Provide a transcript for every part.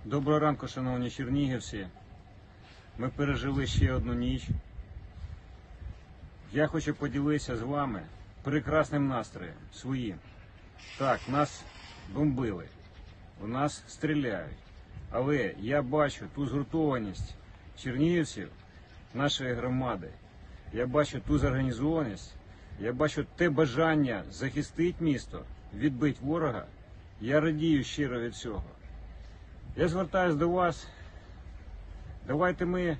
Доброго ранку, шановні чернігівці. Ми пережили ще одну ніч. Я хочу поділитися з вами прекрасним настроєм своїм. Так, нас бомбили, у нас стріляють. Але я бачу ту згуртованість чернігівців, нашої громади. Я бачу ту зорганізованість, я бачу те бажання захистити місто, відбити ворога. Я радію щиро від цього. Я звертаюся до вас. Давайте ми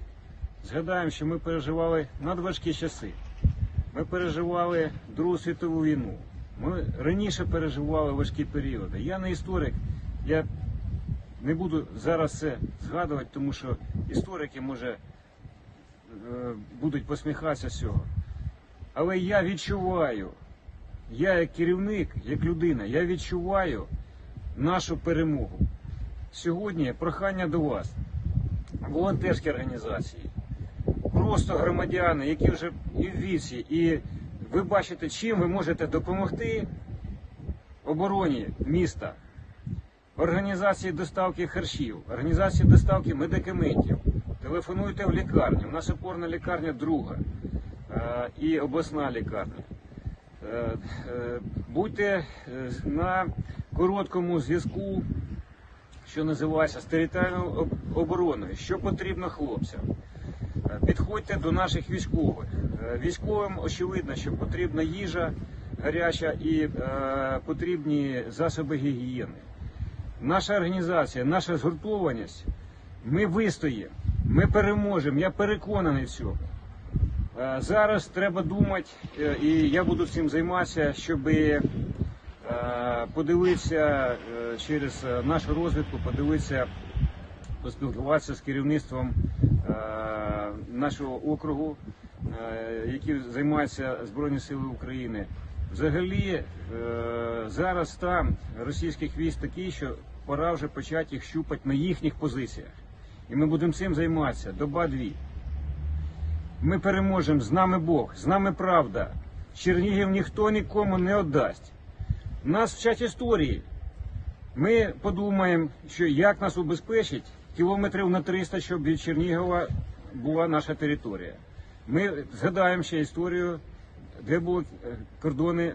згадаємо, що ми переживали надважкі часи. Ми переживали Другу світову війну. Ми раніше переживали важкі періоди. Я не історик, я не буду зараз це згадувати, тому що історики, може, будуть посміхатися з цього. Але я відчуваю, я як керівник, як людина, я відчуваю нашу перемогу. Сьогодні прохання до вас, волонтерські організації, просто громадяни, які вже і в віці, і ви бачите, чим ви можете допомогти обороні міста, організації доставки харчів, організації доставки медикаментів. Телефонуйте в лікарню, у нас опорна лікарня друга і обласна лікарня. Будьте на короткому зв'язку, що називається, з територіальною обороною, що потрібно хлопцям. Підходьте до наших військових. Військовим очевидно, що потрібна їжа гаряча і потрібні засоби гігієни. Наша організація, наша згуртованість, ми вистоїмо, ми переможемо, я переконаний в цьому. Зараз треба думати, і я буду цим займатися, щоб подивитися через нашу розвідку, подивитися, поспілкуватися з керівництвом нашого округу, який займається Збройні Сили України. Взагалі, зараз стан російських військ такий, що пора вже почати їх щупати на їхніх позиціях. І ми будемо цим займатися, доба-дві. Ми переможемо, з нами Бог, з нами правда. Чернігів ніхто нікому не віддасть. Нас вчать історії. Ми подумаємо, що як нас убезпечить кілометрів на 300, щоб від Чернігова була наша територія. Ми згадаємо ще історію, де були кордони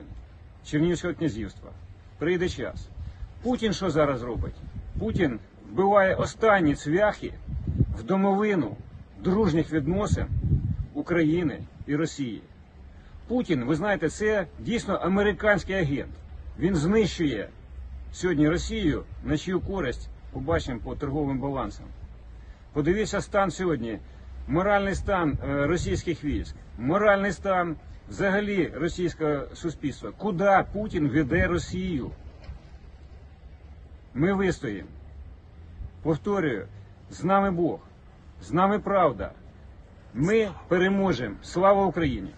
Чернігівського князівства. Прийде час. Путін що зараз робить? Путін вбиває останні цвяхи в домовину дружніх відносин України і Росії. Путін, ви знаєте, це дійсно американський агент. Він знищує сьогодні Росію, на чию користь побачимо по торговим балансам. Подивіться стан сьогодні, моральний стан російських військ, моральний стан взагалі російського суспільства. Куди Путін веде Росію? Ми вистоїмо. Повторюю, з нами Бог, з нами правда. Ми переможемо. Слава Україні!